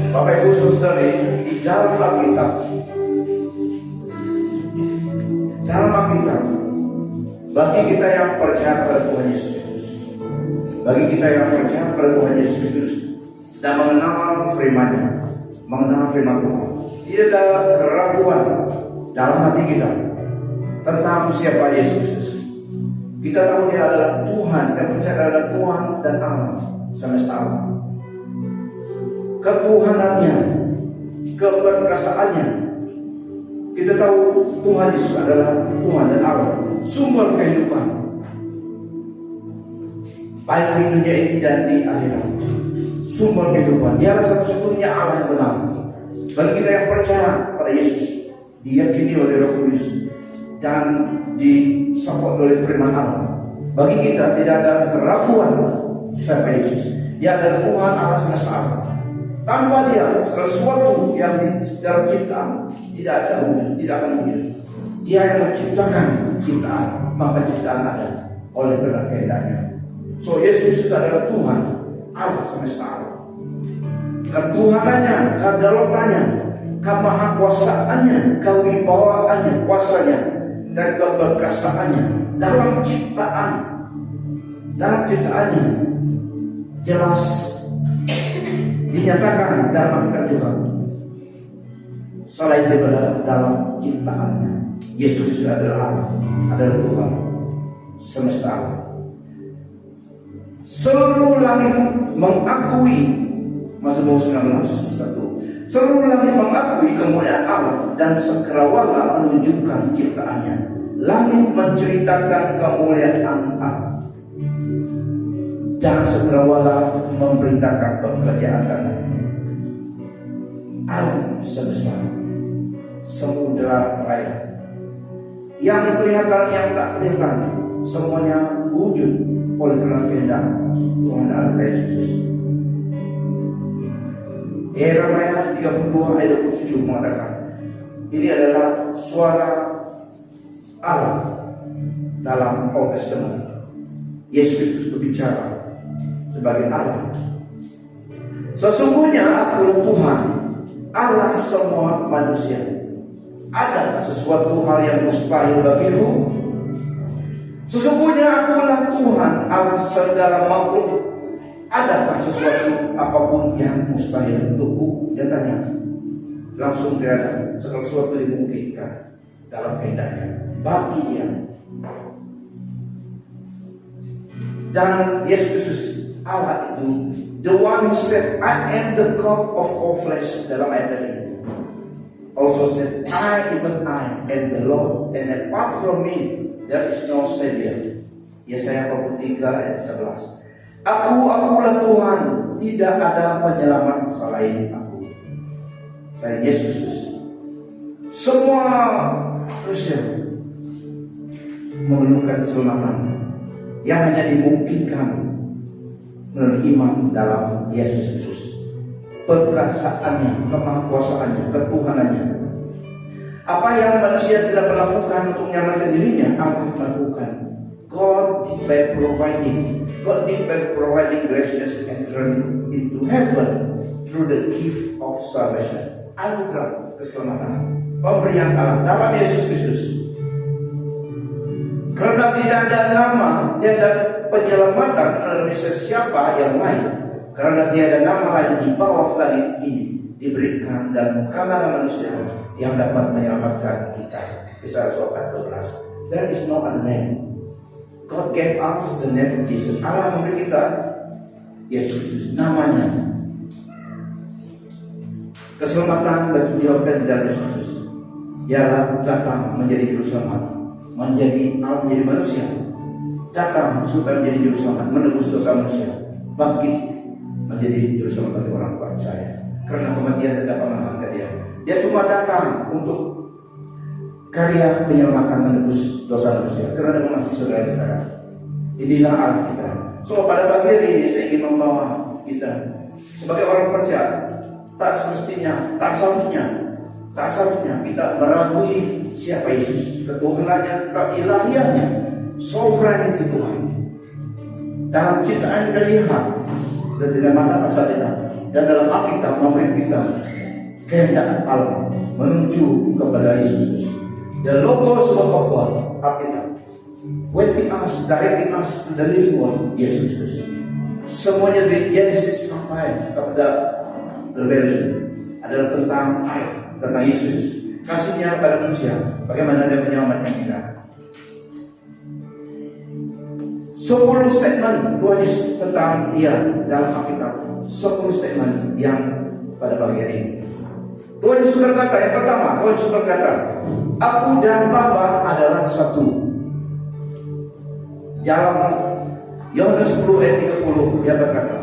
Bapak Ibu Saudari, di dalam Alkitab, bagi kita yang percaya pada Tuhan Yesus Kristus, bagi kita yang percaya pada Tuhan Yesus Kristus dan mengenal firman-Nya, mengenal firman Tuhan, tidak ada keraguan dalam hati kita tentang siapa Yesus Kristus. Kita tahu Dia adalah Tuhan, kita percaya adalah Tuhan dan Allah semesta alam. Ketuhanannya, keperkasaannya, kita tahu Tuhan Yesus adalah Tuhan dan Allah, sumber kehidupan, baik di dunia ini dan di akhirat. Sumber kehidupan, Dia adalah satu-satunya Allah yang benar. Bagi kita yang percaya pada Yesus, diyakini oleh Roh Kudus dan disupport oleh firman Allah, bagi kita tidak ada keraguan siapa Yesus. Dia adalah Tuhan Allah semesta alam. Tanpa Dia, segala sesuatu yang di dalam ciptaan tidak ada wujud, tidak akan wujud. Dia yang menciptakan ciptaan, maka ciptaan ada oleh karena kehendaknya. So Yesus Kristus adalah Tuhan Allah semesta alam. Ketuhanannya, kedaulatannya, kemahakuasaannya, kewibawaannya, kuasanya, dan keberkasaannya dalam ciptaannya jelas dinyatakan dalam Alkitab juga. Selain daripada dalam ciptaannya, Yesus adalah Allah, adalah Tuhan semesta alam. Seluruh langit mengakui, Mazmur 19:1, seluruh langit mengakui kemuliaan Allah dan cakrawala menunjukkan ciptaannya. Langit menceritakan kemuliaan Allah dan cakrawala memberitakan pekerjaan tangan. Alam semesta, samudra raya, yang kelihatan yang tak kelihatan, semuanya wujud oleh karena kehendak Tuhan Allah Yesus. Yeremia 32 ayat 27 mengatakan, ini adalah suara Allah dalam Old Testament. Yesus Kristus berbicara sebagai Allah. Sesungguhnya Aku Tuhan, Allah semua manusia. Adakah sesuatu hal yang mustahil bagiku? Sesungguhnya Akulah Tuhan, Allah segala makhluk. Adakah sesuatu apapun yang mustahil untukku? Dia tanya. Langsung tidak ada. Segala sesuatu dimungkinkan dalam kehendaknya bagi Dia. Dan Yesus Kristus Allah itu, the one who said, I am the God of all flesh, dalam ayat tadi, also said, I am the Lord, and apart from me there is no Savior. Yesaya 43 ayat 11. Akulah Tuhan, tidak ada penyelamat selain Aku. Saya Yesus Kristus. Semua manusia memerlukan keselamatan yang hanya dimungkinkan melalui iman dalam Yesus Kristus. Perkasaannya, kemahakuasaannya, ketuhanannya. Apa yang manusia tidak melakukan untuk menyelamatkan dirinya, Allah melakukan. God by providing gracious entry into heaven through the gift of salvation. Anugerah keselamatan, pemberian Allah dalam Yesus Kristus. Karena tidak ada nama, tidak ada penyelamatan melalui sesiapa yang lain. Karena tiada nama lain di bawah langit ini diberikan dalam kalangan manusia yang dapat menyelamatkan kita. Kisah 14. There is no other name. God gave us the name of Jesus. Allah memberi kita Yesus Kristus, namanya. Keselamatan bagi jiwa kita di dalam Yesus Kristus. Dialah datang menjadi juru selamat, menjadi manusia, datang supaya menjadi juru selamat, menebus dosa manusia, bangkit menjadi juru selamat bagi orang percaya. Karena kematian tidak pernah mengangkat Dia. Dia cuma datang untuk karya penyelamatan, menebus dosa manusia. Karena Dia mengasihi saudara saya. Inilah Allah kita. So pada pagi hari ini saya ingin membawa kita sebagai orang percaya, tak semestinya, tak seharusnya kita meragui siapa Yesus, ketuhanannya, keilahiannya, sovereignty Tuhan. Dalam ciptaan kita lihat dan dengan mata kasat kita, dan dalam Alkitab memberi kita kehendak Allah menuju kepada Yesus. The logos word of God, Alkitab, when we ask, directing us to the living one, Yesus Kristus. Semuanya dari Genesis sampai kepada Revelation adalah tentang Allah, tentang Yesus, kasihnya pada manusia, bagaimana dia menyelamatkan kita. 10 statement Tuhan Yesus tentang dia dalam Alkitab. 10 statement yang pada bagian ini. Tuhan Yesus berkata, yang pertama, Tuhan Yesus berkata, aku dan Bapa adalah satu. Dalam Yohanes 10 ayat 30 dia berkata,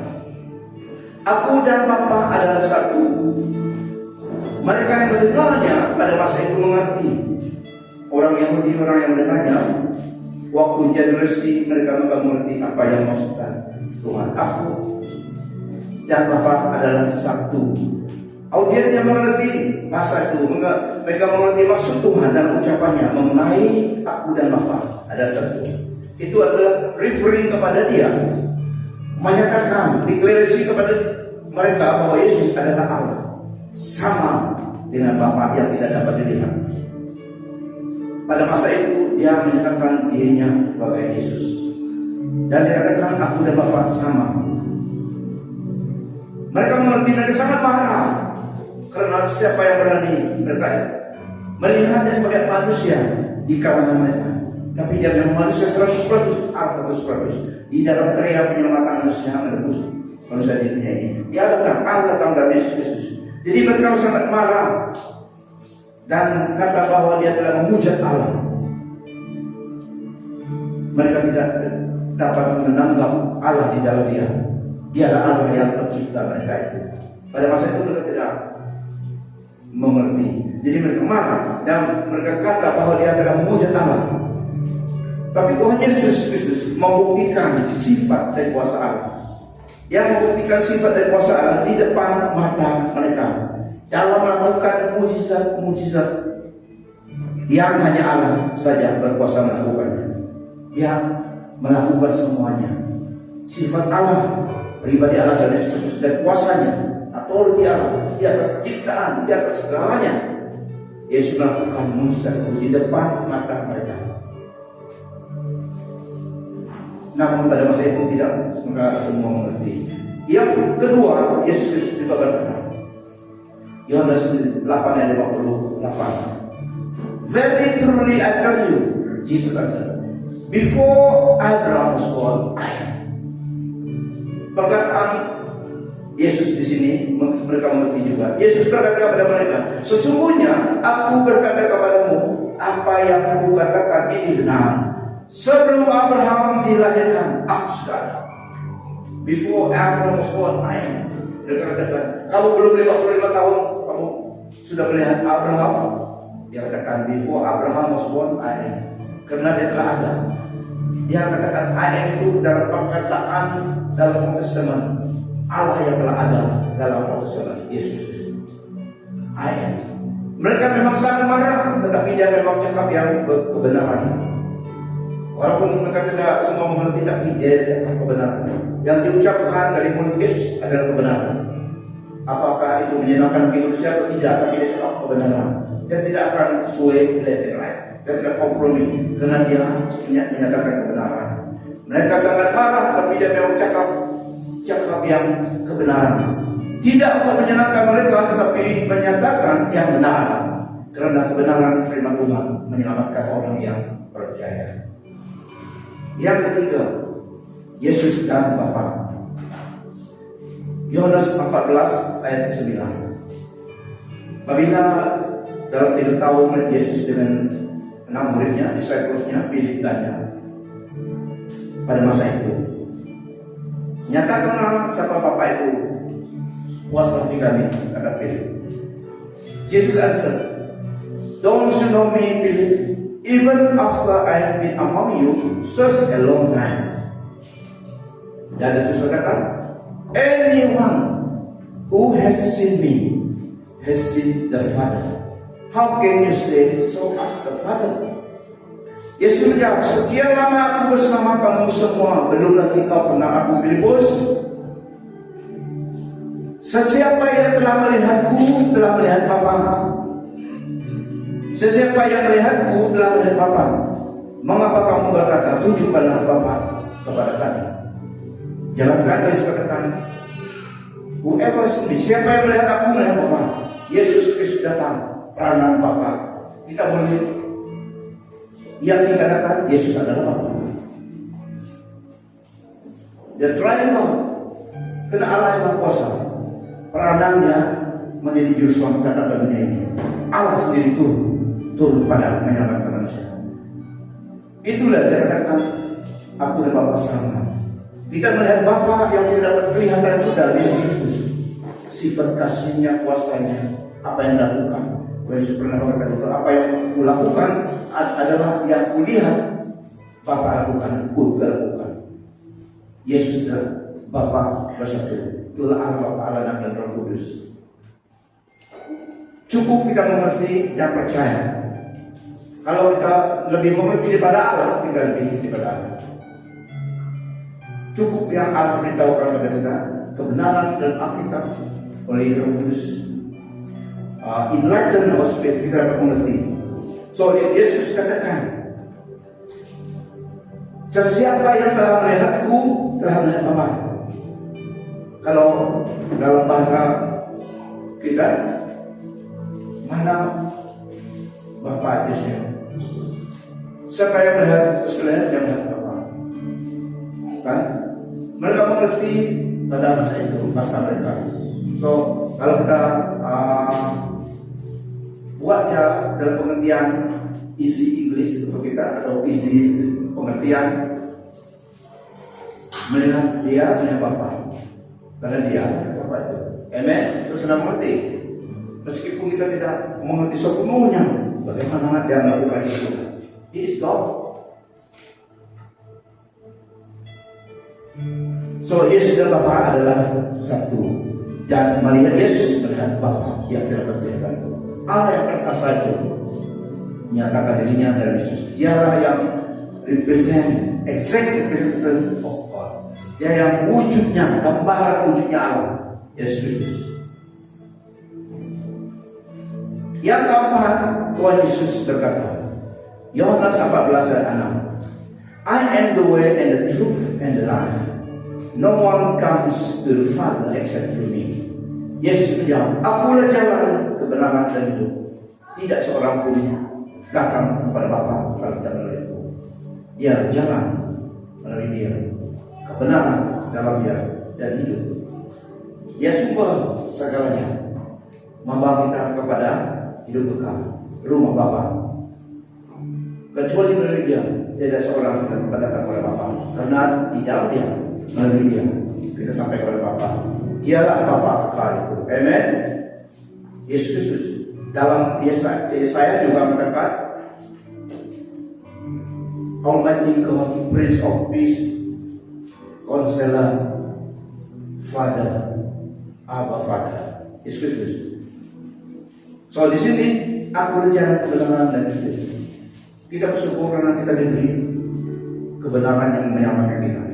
aku dan Bapa adalah satu. Mereka yang mendengarnya pada masa itu mengerti. Orang Yahudi, orang yang mendengarnya, waktu generasi mereka mengerti apa yang maksudkan Tuhan. Aku dan Bapa adalah satu. Audien yang mengerti bahasa itu, mereka mengerti maksud Tuhan dalam ucapannya mengenai aku dan Bapa adalah satu. Itu adalah referring kepada dia, menyatakan, deklarasi kepada mereka bahwa Yesus adalah Allah, sama dengan Bapa yang tidak dapat dilihat. Pada masa itu dia menyatakan dirinya sebagai Yesus, dan dia katakan aku dan Bapa sama. Mereka mengerti, mereka sangat marah karena siapa yang berani mereka melihatnya sebagai manusia di kalangan mereka. Tapi dia memang manusia 100%, Allah 100%. Di dalam karya penyelamatan manusia menebus manusia di dunia ini. Dia datang, Allah datang dari Yesus Kristus. Jadi mereka sangat marah dan kata bahwa dia telah memuja Allah. Mereka tidak dapat menanggap Allah di dalam dia. Dialah Allah yang pencipta mereka itu. Pada masa itu mereka tidak mengerti. Jadi mereka marah dan mereka kata bahwa dia telah memuja Allah. Tapi Tuhan Yesus Kristus membuktikan sifat dan kuasa Allah. Yang membuktikan sifat dan kuasa Allah di depan mata mereka dalam melakukan mujizat-mujizat yang hanya Allah saja berkuasa melakukannya. Dia melakukan semuanya. Sifat Allah, pribadi Allah dan Yesus dan kuasanya, authority Allah di atas ciptaan, di atas segalanya. Yesus melakukan mujizat di depan mata mereka. Namun pada masa itu tidak semua mengerti. Yang kedua, Yesus Kristus juga berkata, Yohanes 8 ayat 58, very truly I tell you, Jesus answered, before Abraham was born, I am. Perkataan Yesus di sini mereka mengerti juga. Yesus berkata kepada mereka, sesungguhnya aku berkata kepadamu, apa yang aku katakan ini benar. Sebelum Abraham dilahirkan, aku sudah ada. Before Abraham was born, I am. Mereka katakan, kamu belum 55 tahun, kamu sudah melihat Abraham. Dia katakan, before Abraham was born, I am. Karena dia telah ada. Dia katakan, I am itu dalam perkataan dalam Old Testament. Allah yang telah ada dalam Old Testament, Yesus. I am. Mereka memang sangat marah, tetapi dia memang cakap yang kebenaran. Walaupun mereka tidak semua mengerti, tapi dia cakap kebenaran. Yang diucapkan dari mulut Yesus adalah kebenaran. Apakah itu menyenangkan manusia atau tidak, tapi dia cakap kebenaran. Dan tidak akan sway left and right. Dan tidak kompromi, karena dia menyatakan kebenaran. Mereka sangat marah, tapi dia memang cakap yang kebenaran. Tidak untuk menyenangkan mereka, tetapi menyatakan yang benar. Karena kebenaran firman Tuhan menyelamatkan orang yang percaya. Yang ketiga, Yesus dan Bapa. Yohanes 14 ayat 9. Apabila dalam 3 tahun Yesus dengan 6 muridnya, disciplesnya, Philip tanya pada masa itu, nyatakanlah siapa Bapa itu, puas hati kami, kata Philip. Jesus answered, don't you know me, Philip? Even after I have been among you such a long time. Dan Yesus berkata, anyone who has seen me has seen the Father. How can you say so as the Father? Yesus menjawab, sekian lama aku bersama kamu semua, belum lagi kau kenal aku, Filipus. Sesiapa yang telah melihatku telah melihat Bapa. Sesiapa yang melihatku telah melihat Bapa. Mengapa kamu berkata, tunjukkanlah Bapa kepada kami? Jelaskan dari katakan, whoever sees me, siapa yang melihat aku melihat Bapa. Yesus Kristus datang, peranan Bapa. Kita boleh yang dikatakan Yesus adalah Bapa. The triangle, karena Allah yang Maha Kuasa, peranannya menjadi juru selamat datang ke dunia ini. Allah sendiri turun pada menyelamatkan manusia. Itulah dia katakan, aku dan Bapa sama. Kita melihat Bapa yang tidak dapat kelihatan itu dalam Yesus Kristus. Sifat kasihnya, kuasanya, apa yang dilakukan. Yesus pernah berkata itu, apa yang kulakukan adalah yang kulihat Bapa lakukan, aku juga lakukan. Yesus adalah Bapa bersatu. Itulah Allah Bapa, Allah Anak dan Roh Kudus. Cukup kita mengerti dan percaya. Kalau kita lebih mengerti daripada Allah, kita lebih daripada Allah. Cukup yang Allah beritahukan kepada kita, kebenaran dan Alkitab oleh Roh Kudus. Enlighten our spirit, kita dapat mengerti. So Yesus katakan, sesiapa yang telah melihatku telah melihat Bapa. Kalau dalam bahasa kita, mana Bapa Yesus? Siapa yang melihat sekalian yang melihat Bapa? Kan? Mereka mengerti pada masa itu bahasa mereka. So kalau kita buatnya dalam pengertian isi Inggris untuk kita atau isi pengertian melihat dia melihat Bapa, karena dia melihat Bapa itu. Amen. Terus senang mengerti. Meskipun kita tidak mengerti sepenuhnya bagaimana dia melakukan itu. He is God. So Yesus dan Bapa adalah satu. Dan melihat Yesus melihat Bapa yang tidak terlihat. Allah yang perkasa itu menyatakan dirinya dari Yesus. Dialah yang exact representation of God. Dia yang wujudnya, gambaran wujudnya Allah, Yesus Kristus. Yang keempat, Tuhan Yesus berkata, Yohanes 14 ayat 6, I am the way and the truth and the life. No one comes to the Father except through me. Yesus menjawab, akulah jalan, kebenaran dan hidup. Tidak seorang pun datang kepada Bapa kalau tidak melalui aku. Dia jalan melalui dia, kebenaran dalam dia dan hidup. Dia sumber segalanya, membawa kita kepada hidup kekal, rumah Bapa. Kecuali melalui dia, tidak seorang datang kepada Bapa. Karena di dalam dia, melalui dia, kita sampai kepada Bapa. Dialah Bapa kekal itu. Amen. Yesus Kristus dalam Yesaya juga mengatakan, Almighty God, Prince of Peace, Counselor, Father, Abba Father, Yesus Kristus. So di sini aku jalan kebenaran dan hidup. Kita bersyukur karena kita diberi kebenaran yang menyelamatkan kita.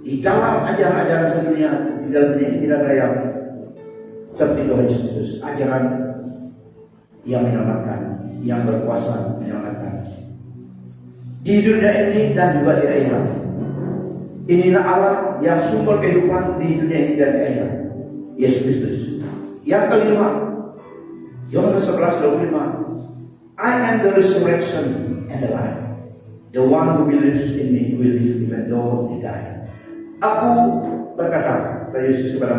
Di dalam ajaran-ajaran sedunia, di dalam dunia tidak ada yang seperti Tuhan Yesus, ajaran yang menyelamatkan, yang berkuasa menyelamatkan. Di dunia ini dan juga di akhirat. Inilah Allah yang sumber kehidupan di dunia ini dan di akhirat, Yesus Kristus. Yang kelima, Yohanes 11:25, I am the resurrection and the life. The one who believes in me will live even though he die. Aku berkata kepada Yesus kepada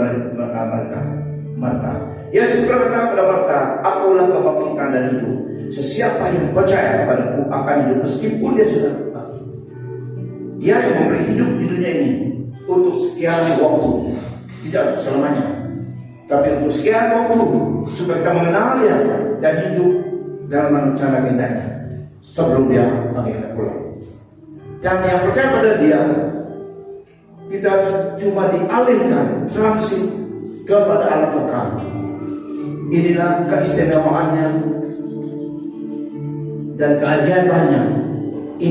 Marta. Yesus berkata kepada Marta, akulah kebangkitan dan hidup. Sesiapa yang percaya kepadaku akan hidup meskipun dia sudah mati. Dia yang memberi hidup di dunia ini untuk sekian waktu, tidak untuk selamanya, tapi untuk sekian waktu supaya kita mengenal dia dan hidup dalam rencana kehendaknya sebelum dia panggil kita pulang. Dan yang percaya pada dia, kita cuma dialihkan transit kepada alam kekal. Inilah keistimewaannya dan keajaibannya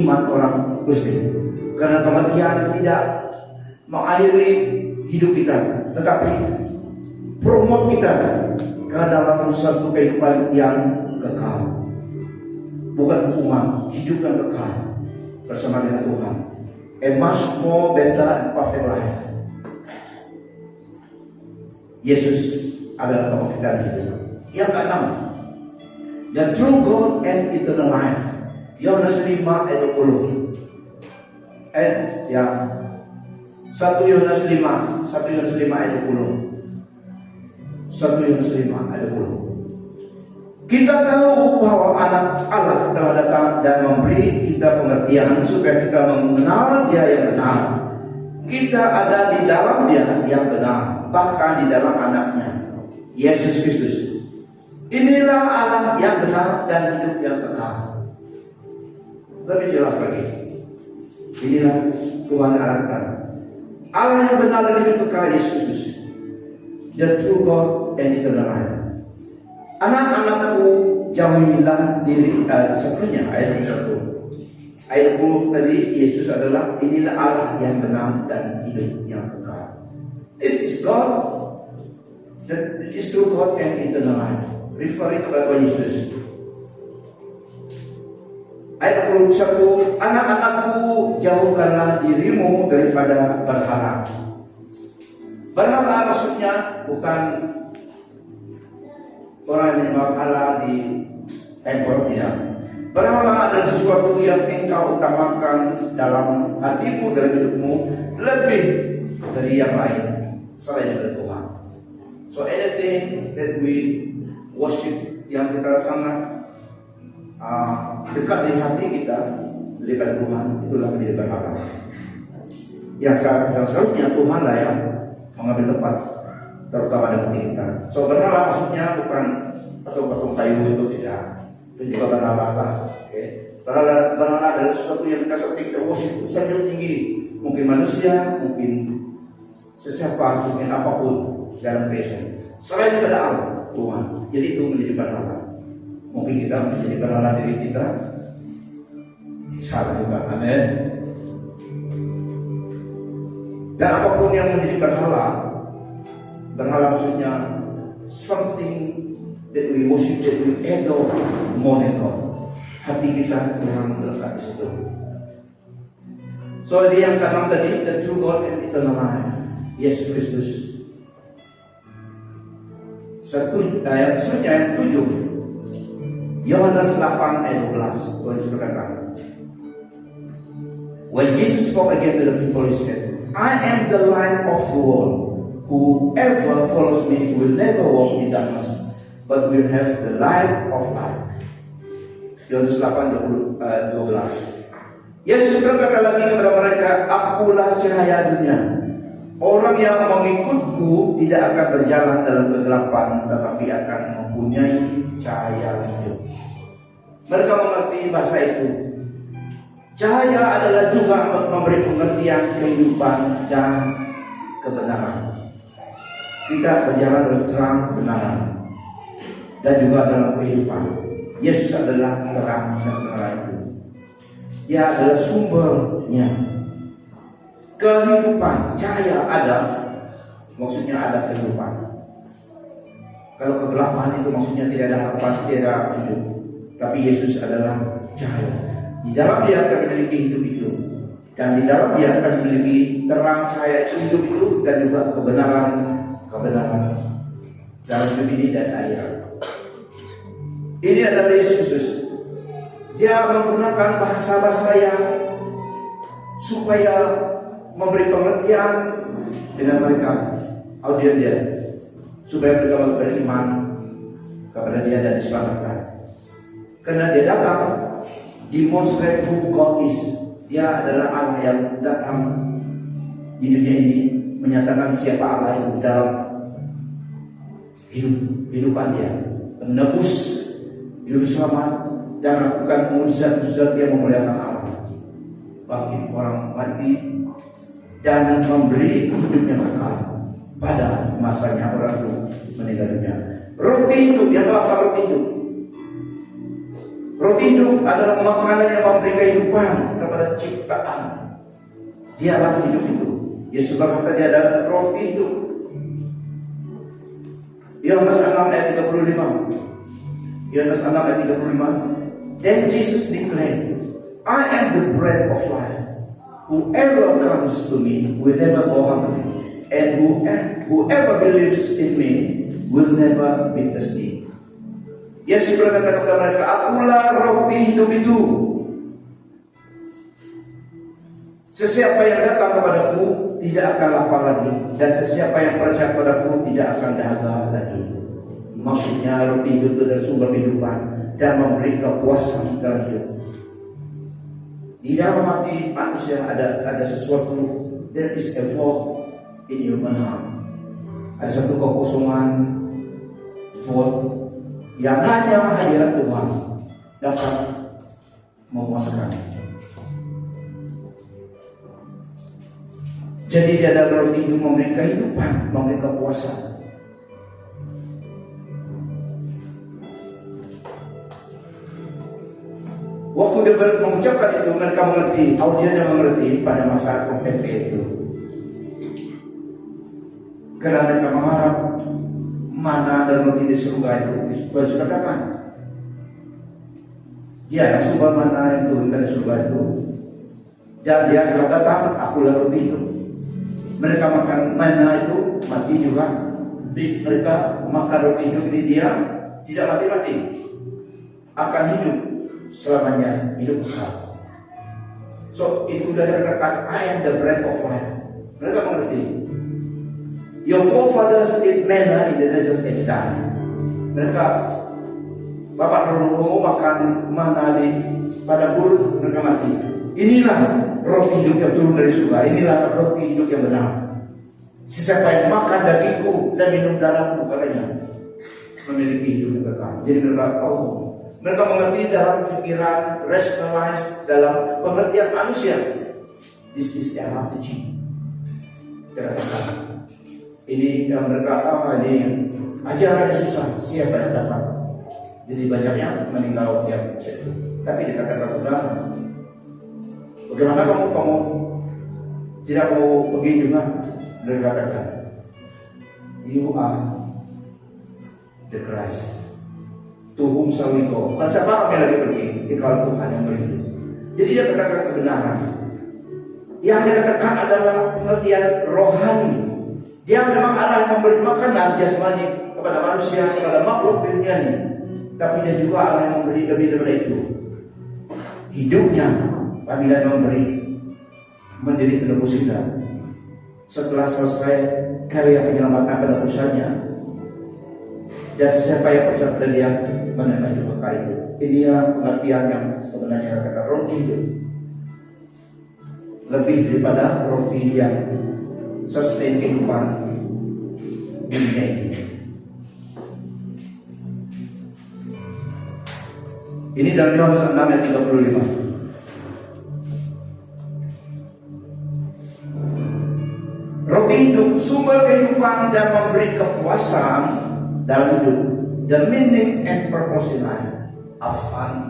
iman orang Muslim. Karena kematian tidak mengakhiri hidup kita, tetapi promote kita ke dalam satu kehidupan yang kekal. Bukan hukuman, hidup yang kekal bersama dengan Tuhan. A much more better and perfect life. Yesus adalah pokok kita hidup. Yang keenam, the true God and eternal life. Yohanes 5 ayat 20. Yang 1 Yohanes 5 ayat 20. 1 Yohanes 5 ayat 20. Kita tahu bahwa anak Allah telah datang dan memberi kita pengertian supaya kita mengenal Dia yang benar. Kita ada di dalam Dia yang benar, bahkan di dalam anaknya, Yesus Kristus. Inilah Allah yang benar dan hidup yang kekal. Lebih jelas lagi, inilah Tuhan Allah kita. Allah yang benar dan hidup kekal, Yesus Kristus, the true God and eternal life. Anak-anakku, jauhilah diri sebelumnya ayat 1. Ayat 20 tadi, Yesus adalah inilah Allah yang benar dan hidup yang kekal. This is God, that is true God and eternal life. Referring kepada Tuhan Yesus. Ayat 21, anak-anakku, jauhkanlah dirimu daripada berhala. Berhala maksudnya bukan orang yang menyembah Allah di tempel, tidak. Berhala adalah sesuatu yang engkau utamakan dalam hatimu, dalam hidupmu, lebih dari yang lain selain dari Tuhan. So anything that we worship yang kita sangat dekat di hati kita daripada Tuhan, itulah menjadi berhala. Yang seharusnya Tuhan lah yang mengambil tempat terutama dalam hati kita. So berhala maksudnya bukan patung-patung kayu itu, tidak. Itu juga berhala lah. Okay. Berhala adalah sesuatu yang kita seperti kita worship sangat tinggi. Mungkin manusia, mungkin sesiapa, mungkin apapun dalam creation. Selain daripada Allah, Tuhan. Jadi itu menjadi berhala. Mungkin kita menjadi berhala diri kita. Salah juga, amin. Dan apapun yang menjadi berhala maksudnya something that we worship, that we adore more than God. Hati kita memang terletak di situ. So dia yang keenam tadi, the true God and eternal life, Yesus Kristus. Yang selanjutnya yang 7, Yohanes 8 ayat 12. Tuhan Yesus katakan, when Jesus spoke again to the people, he said, I am the light of the world. Whoever follows me will never walk in darkness, but will have the light of life. Yohanes 8 12. Yesus berkata lagi kepada mereka, akulah cahaya dunia. Orang yang mengikutku tidak akan berjalan dalam kegelapan, tetapi akan mempunyai cahaya hidup. Mereka mengerti bahasa itu. Cahaya adalah juga memberi pengertian kehidupan dan kebenaran. Kita berjalan dalam terang kebenaran dan juga dalam kehidupan. Yesus adalah terang dan kebenaran itu. Dia adalah sumbernya. Kehidupan, cahaya ada, maksudnya ada kehidupan. Kalau kegelapan itu maksudnya tidak ada harapan, tidak ada hidup. Tapi Yesus adalah cahaya. Di dalam Dia akan memiliki hidup itu, dan di dalam Dia akan memiliki terang cahaya itu, hidup itu, dan juga kebenaran dalam hidup ini dan akhirat. Ini adalah Yesus Kristus. Dia menggunakan bahasa-bahasa yang supaya memberi pengertian dengan mereka, audien dia, supaya mereka beriman kepada Dia dan diselamatkan. Karena Dia datang demonstrate who God is. Dia adalah Allah yang datang di dunia ini menyatakan siapa Allah itu dalam kehidupan Dia, menebus juru selamat dan melakukan mukjizat-mukjizat yang memuliakan Allah, bangkit orang mati dan memberi hidup yang kekal pada masanya orang itu meninggal dunia. Roti hidup, yang melapar roti hidup. Roti hidup adalah makanan yang memberi kehidupan kepada ciptaan. Dialah hidup itu. Yesus berkata Dia adalah roti hidup. Yohanes 6 ayat 35. Yohanes 6 ayat 35. Then Jesus declared, I am the bread of life. Whoever comes to me will never go hungry, and whoever believes in me will never be thirsty. Yesus berkata kepada mereka, akulah roti hidup itu. Sesiapa yang datang kepadaku tidak akan lapar lagi, dan sesiapa yang percaya kepadaku tidak akan dahaga lagi. Maksudnya roti hidup itu adalah sumber kehidupan dan memberi kepuasan dalam hidup. Di dalam hati manusia ada sesuatu, there is a void in human heart. Ada satu kekosongan void yang hanya hadirat Tuhan dapat memuaskan. Jadi dia dalam roti itu memberi kehidupan, memberi kepuasan. Waktu dia mengucapkan itu, mereka mengerti, audiensnya mengerti pada masa KPT itu. Karena mereka mengharap mana dan roti di surga itu. Yesus katakan, dia yang sumber mana yang turun dari surga itu. Dan dia akan datang, akulah roti itu. Mereka makan mana itu, mati juga. Mereka makan roti hidup ini, dia tidak mati-mati, akan hidup selamanya, hidup kekal. So itu dari kata I am the bread of life. Mereka mengerti. Your forefathers ate manna in the desert and died. Mereka bapak dulu makan manna di pada gurun, mereka mati. Inilah roti hidup yang turun dari surga. Inilah roti hidup yang benar. Siapa yang makan dagingku dan minum darahku, katanya, memiliki hidup yang kekal. Jadi mereka tahu. Mereka mengerti dalam pikiran, rationalize dalam pengertian manusia. This is the teaching. Ini yang mereka ini ajaran susah. Siapa yang dapat? Jadi banyaknya meninggal tiap set. Tapi dikatakan udah, bagaimana kamu tidak mau pergi juga? Mereka katakan, you are the Christ. Tuhum sawiko. Siapa kami lagi pergi? Kalau Tuhan yang beri. Jadi dia katakan kebenaran. Yang dia katakan adalah pengertian rohani. Dia memang Allah yang memberi makanan jasmani kepada manusia, kepada makhluk dunia ini. Tapi dia juga Allah yang memberi lebih daripada itu. Hidupnya apabila memberi menjadi penebus kita. Setelah selesai karya penyelamatan penebusnya, dan siapa yang percaya pada dia menerima hidup kekal itu. Inilah pengertian yang sebenarnya kata roti itu lebih daripada roti yang sustain kehidupan dunia ini. Ini dalam Yohanes 6 ayat 35. Roti hidup, sumber kehidupan dan memberi kepuasan dalam hidup. The meaning and purpose in life of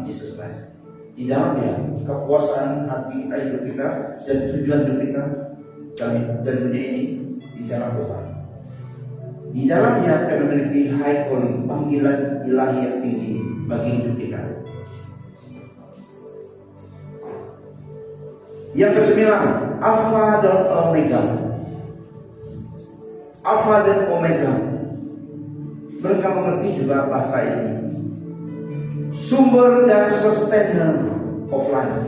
Jesus Christ. Di dalamnya kepuasan hati kita, hidup kita, dan tujuan hidup kita dalam dunia ini di dalam Tuhan. Di dalamnya kita memiliki high calling, panggilan ilahi yang tinggi bagi hidup kita. Yang kesembilan, Alpha dan Omega. Alpha dan Omega. Mereka mengerti juga bahasa ini. Sumber dan sustainer of life.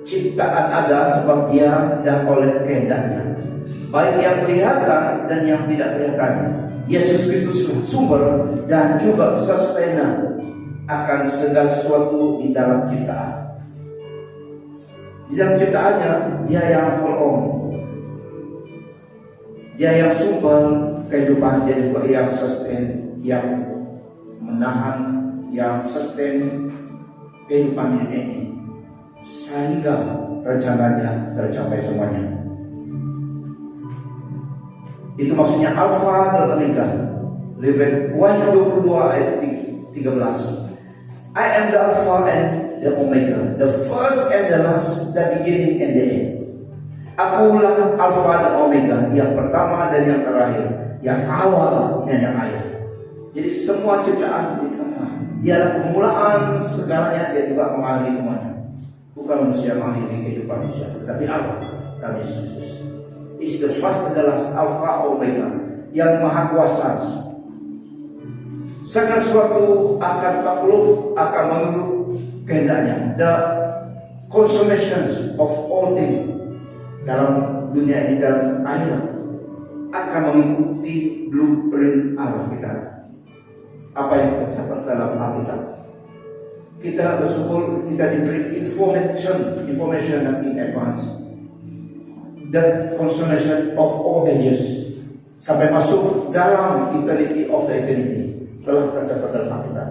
Ciptaan ada sebab dia dan oleh kehendaknya. Baik yang kelihatan dan yang tidak kelihatan. Yesus Kristus sumber dan juga sustainer akan segala sesuatu di dalam ciptaan. Di dalam ciptaannya, dia yang hold. Dia yang sumber kehidupan, dia juga yang sustain, yang menahan, yang sustain kehidupan ini sehingga rencananya tercapai semuanya. Itu maksudnya Alpha dan Omega. Wahyu 22 ayat 13. I am the Alpha and the Omega, the first and the last, the beginning and the end. Akulah Alpha dan Omega, yang pertama dan yang terakhir, yang awal dan yang akhir. Jadi semua ciptaan di tengah. Dia adalah permulaan segalanya, dia juga mengakhiri semuanya. Bukan manusia mengakhiri kehidupan manusia, tetapi Allah dan Yesus Kristus. Is the first and the last, Alpha Omega, yang maha kuasa. Segala sesuatu akan takluk, akan menurut kehendaknya. The consummation of all things dalam dunia ini, dalam akhirat, akan mengikuti blueprint Allah kita. Apa yang tercatat dalam Alkitab. Kita bersyukur kita diberi information in advance. The consummation of all ages, sampai masuk dalam eternity of the eternity, telah tercatat dalam Alkitab.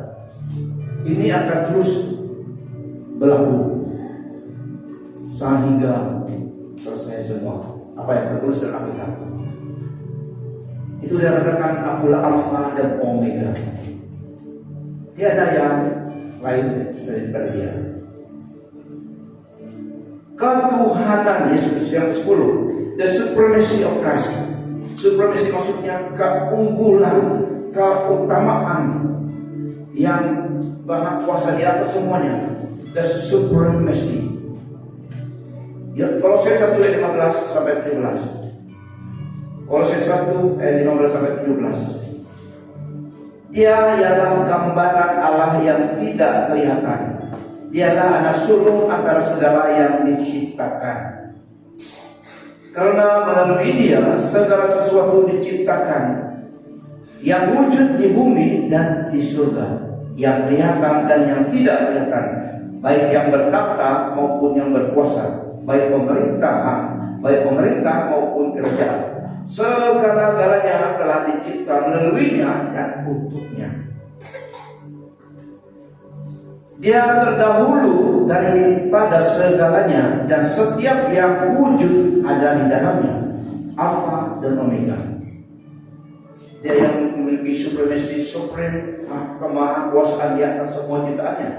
Ini akan terus berlaku sehingga selesai semua apa yang tertulis dalam Alkitab. Itu dikatakan akulah Alfa dan Omega. Tiada yang lain daripada Dia. Ketuhanan Yesus yang 10, the supremacy of Christ. Supremacy maksudnya keunggulan, keutamaan yang maha kuasa di atas semuanya. The supremacy. Ya, Kolose 1 ayat 15 sampai 17. Kolose 1 ayat 15 sampai 17. Dia ialah gambaran Allah yang tidak kelihatan. Dialah anak sulung antara segala yang diciptakan. Karena melalui Dia segala sesuatu diciptakan, yang wujud di bumi dan di surga, yang kelihatan dan yang tidak kelihatan, baik yang bertakhta maupun yang berkuasa, baik pemerintah maupun kerajaan. Segala-galanya telah dicipta melaluinya dan untuknya. Dia terdahulu daripada segalanya, dan setiap yang wujud ada di dalamnya. Alfa dan Omega. Dia yang memiliki supremacy, supreme, kemahakuasaan di atas semua ciptaannya.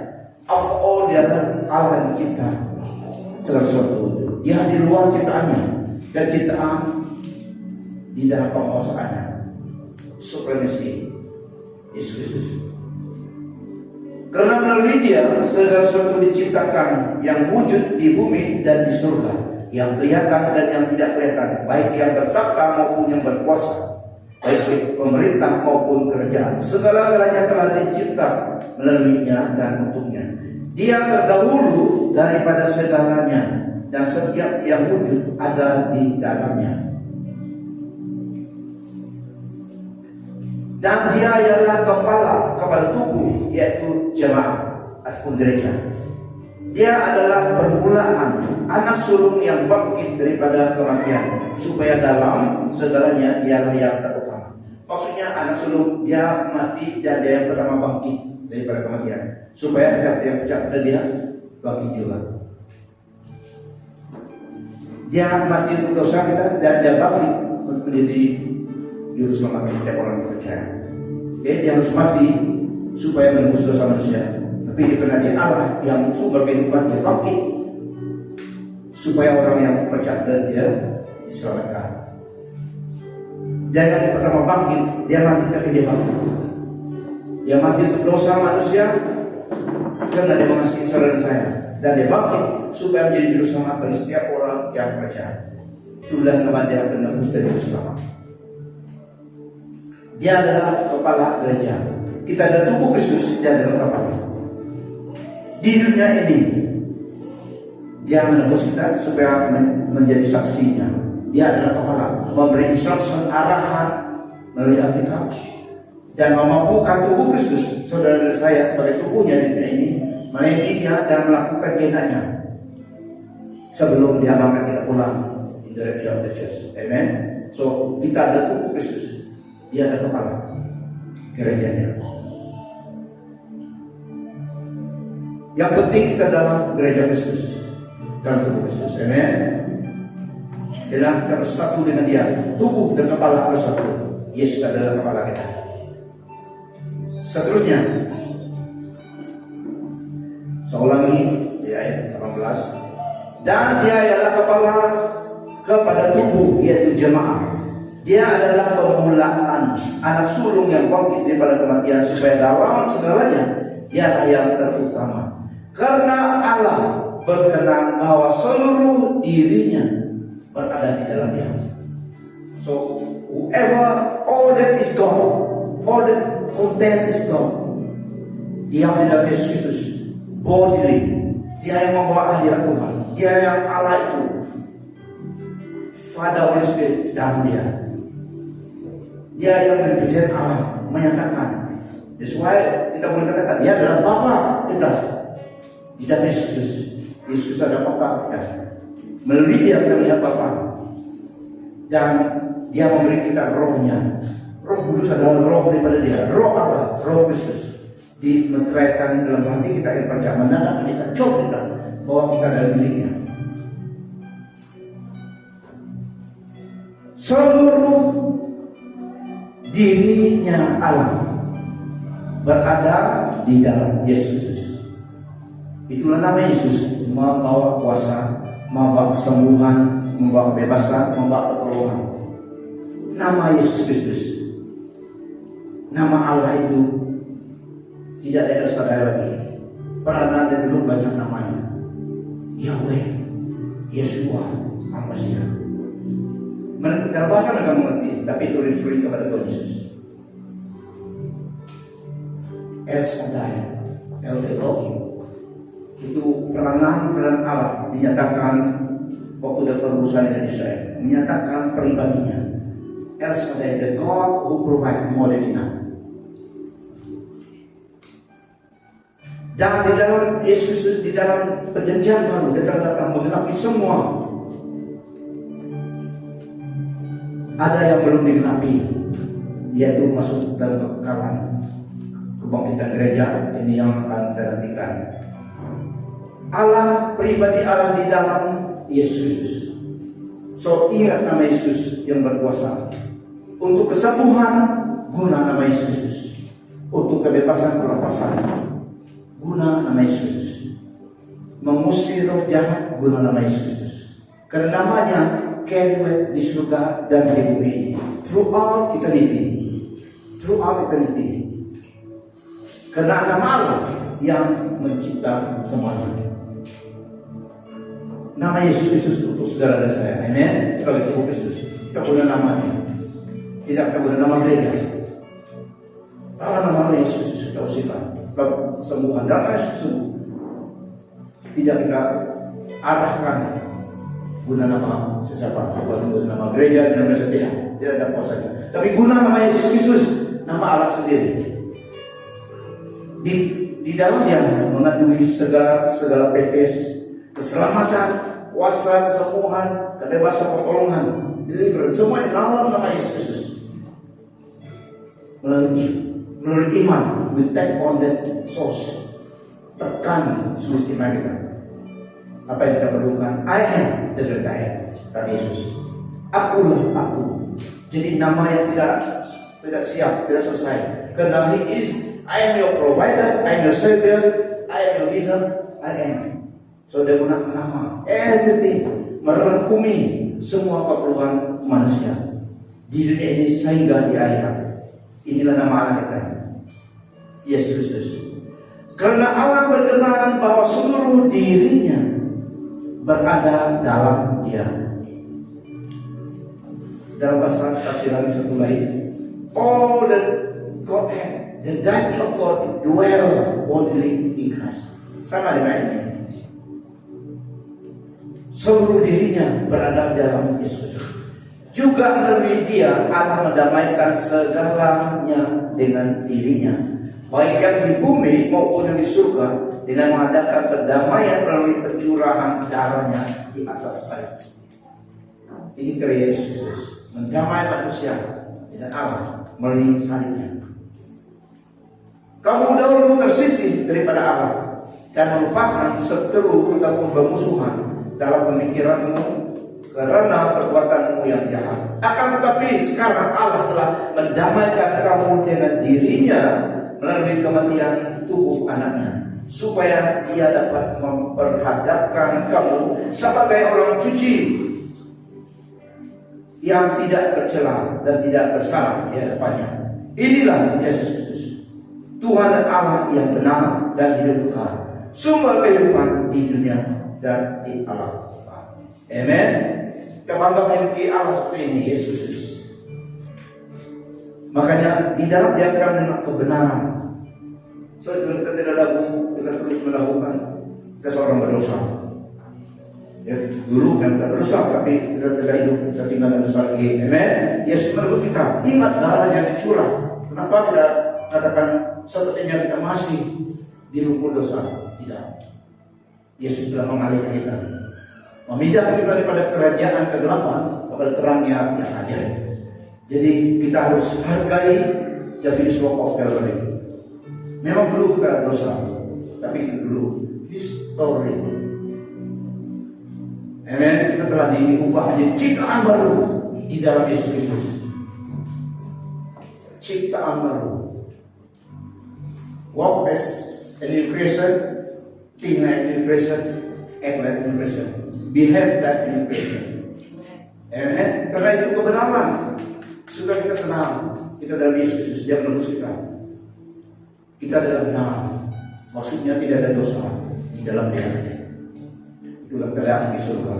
Of all, dia adalah Allah yang mencipta segala sesuatu. Dia di luar ciptaannya, dan ciptaan di dalam penguasaannya. Supremacy Yesus Kristus. Karena melalui Dia segala sesuatu diciptakan, yang wujud di bumi dan di surga, yang kelihatan dan yang tidak kelihatan, baik yang bertakhta maupun yang berkuasa, baik pemerintah maupun kerajaan. Segala-galanya telah dicipta melaluinya dan untuknya. Dia terdahulu daripada segalanya, dan setiap yang wujud ada di dalamnya. Dan Dia ialah kepala tubuh, yaitu jemaat ataupun gereja. Dia adalah permulaan, anak sulung yang bangkit daripada kematian, supaya dalam segalanya Dialah yang terutama. Maksudnya anak sulung, dia mati dan dia yang pertama bangkit daripada kematian, supaya yang pecah pada dia bangkit juga. Dia mati untuk dosa kita, dan dia bangkit menjadi juru selamat setiap orang yang percaya. Jadi dia harus mati supaya menembus dosa manusia. Tapi karena Dia Allah yang sumber kehidupan, Dia bangkit supaya orang yang percaya dia diselamatkan. Dia yang pertama bangkit, dia mati tapi dia bangkit. Dia mati untuk dosa manusia karena dia mengasihi saudara saya, dan dia bangkit supaya menjadi juru selamat bagi setiap orang yang percaya. Itulah nama Dia penebus dan juru selamat. Dia adalah kepala gereja. Kita ada tubuh Kristus, Dia adalah kepala. Di dunia ini Dia menebus kita supaya menjadi saksinya. Dia adalah kepala, memberi instruksi, arahan melalui Alkitab, dan memampukan tubuh Kristus, saudara saya sebagai tubuhnya di dunia ini, melayani Dia dan melakukan kehendaknya sebelum Dia mengangkat kita pulang in the rapture of the church. Amen. So kita ada tubuh Kristus. Dia ada kepala gerejanya. Yang penting kita dalam gereja Kristus, dalam tubuh Kristus. Amen. Dan kita bersatu dengan Dia, tubuh dan kepala bersatu. Yesus adalah kepala kita. Seterusnya, saya ulangi di ayat 18. Dan Dia ialah kepala kepada tubuh, yaitu jemaat. Dia adalah permulaan, anak sulung yang bangkit daripada kematian, supaya dalam segalanya dialah yang terutama. Karena Allah berkenan bahwa seluruh dirinya berada di dalam Dia. So whoever, all that is God, all that content is God. Dia di dalam Yesus Kristus bodily. Dia yang membawa hadirat Tuhan. Dia yang Allah itu, Father, Holy Spirit dalam Dia. Dia yang represent Allah, menyatakan. That's why kita boleh katakan Dia adalah Bapa kita di dalam Yesus Kristus. Yesus ada Bapa kita. Melalui Dia kita melihat Bapa. Dan Dia memberi kita rohnya. Roh Kudus adalah roh daripada Dia, roh Allah, roh Kristus. Dimeteraikan dalam hati kita yang percaya, menandakan kita, cok kita bahwa kita adalah miliknya. Seluruh dirinya Allah berada di dalam Yesus. Itulah nama Yesus, membawa kuasa, membawa kesembuhan, membawa kebebasan, membawa pertolongan. Nama Yesus Kristus, nama Allah itu tidak ada saudara lagi. Pernah dari dulu banyak namanya. Yahweh, Yeshua, Al-Masih. Dalam bahasa agak mengerti, tapi itu referring kepada Tuhan Yesus. El Shaddai, El Elohim, itu peranan Allah dinyatakan waktu ada perusahaan dengan Israel, menyatakan pribadinya. El Shaddai, the God who provide more than enough. Dan di dalam Yesus Kristus, di dalam perjanjian baru, dia telah datang menggenapi semua. Ada yang belum digenapi, yaitu masuk dalam kekekalan, kebangkitan gereja. Ini yang akan kita nantikan. Allah, pribadi Allah di dalam Yesus Kristus. So ingat nama Yesus yang berkuasa. Untuk kesembuhan, guna nama Yesus Kristus. Untuk kebebasan pelepasan, guna nama Yesus Kristus. Mengusir roh jahat, guna nama Yesus Kristus. Karena namanya carry weight di surga dan di bumi ini, throughout eternity. Throughout eternity. Karena nama Allah yang mencipta semuanya. Nama Yesus Kristus untuk saudara dan saya. Amen. Sebagai tubuh Kristus, kita punya namanya. Tidak kita punya nama gereja. Kalau nama Yesus Kristus kita usikan, kesembuhan dan Yesus tidak kita arahkan guna nama sesiapa, bukan guna nama gereja dan nama setia. Tidak ada kuasanya. Tapi guna nama Yesus Kristus, nama Allah sendiri. Di dalam Dia mengandungi segala pepes, keselamatan, kuasa, kesembuhan, kebebasan, pertolongan, deliverance, semua di dalam nama Yesus Kristus. Melalui iman, we take on that source. Tekan sumber iman kita. Apa yang kita perlukan? I am the great I am, kata Yesus. Akulah aku. Jadi nama yang tidak siap, tidak selesai. Karena He is, I am your provider, I am your savior, I am your leader, I am. So dia gunakan nama, everything, merangkumi semua keperluan manusia di dunia ini sehingga di akhirat. Inilah nama Allah kita, Yesus Kristus. Karena Allah berkenan bahwa seluruh dirinya berada dalam Dia. Dalam bahasa tafsiran satu lain, all the Godhead, the deity of God dwell bodily in Christ. Sama dengan ini. Seluruh dirinya berada dalam Yesus. Juga melalui Dia Allah mendamaikan segalanya dengan dirinya, baik yang di bumi maupun yang di surga, dengan mengadakan perdamaian melalui pencurahan darahnya di atas salib. Ini karya Yesus Kristus, mendamai manusia dengan Allah melalui salibnya. Kamu dahulu tersisih daripada Allah dan merupakan seteru ataupun bermusuhan dalam pemikiranmu karena perbuatanmu yang jahat. Akan tetapi sekarang Allah telah mendamaikan kamu dengan dirinya melalui kematian tubuh anaknya, supaya Dia dapat memperhadapkan kamu sebagai orang suci. yang tidak tercela dan tidak bersalah di hadapannya. Inilah Yesus Kristus, Tuhan dan Allah yang benar dan hidup kekal, sumber kehidupan di dunia dan di alam. Amen. Kita bangga memiliki Allah seperti ini, Yesus Kristus. Makanya di dalam dia akan kebenaran. So kita tidak lagu, kita terus melakukan, kita seorang berdosa. Ya, dulu kan kita berdosa, tapi kita tidak hidup, kita tinggal dalam dosa lagi. Amen. Yesus menebus kita. Ingat darah yang dicurah. Kenapa tidak katakan sepertinya kita masih di lumpur dosa? Tidak. Yesus telah mengalihkan kita, memindahkan kita daripada kerajaan kegelapan kepada terangnya yang ajaib. Jadi kita harus hargai the finished work of Calvary. Memang dulu kita dosa, tapi itu dulu history. Amen. Kita telah diubah menjadi ciptaan baru di dalam Yesus Kristus. Ciptaan baru. Walk as a new creation, think like a new creation, act like a new creation, behave like a new creation. Amen. Karena itu kebenaran. Sudah kita senang, kita dalam Yesus Kristus, dia menebus kita. Kita adalah benar. Maksudnya tidak ada dosa di dalam dia. Itulah kelihatan di surga.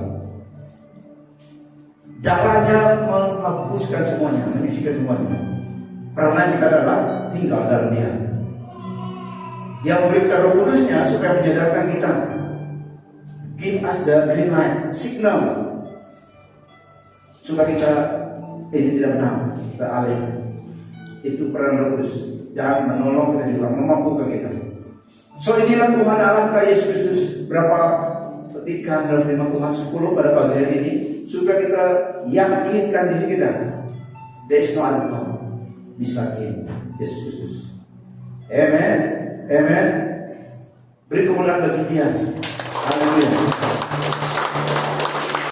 Darahnya menghapuskan semuanya, menyucikan semuanya. Karena kita adalah tinggal dalam dia. Dia memberikan Roh Kudusnya supaya menyadarkan kita. Give us the green light, signal, supaya kita ini tidak benar, kita alih. Itu peran Roh Kudus yang menolong kita juga, memampukan kita. So inilah Tuhan Allah kita Yesus Kristus. Berapa petikan dalam firman Tuhan 10 pada pagi hari ini, supaya kita yakinkan diri kita. There is no other God beside Him, Yesus Kristus. Amen. Amen. Beri kemuliaan bagi Dia. Haleluya.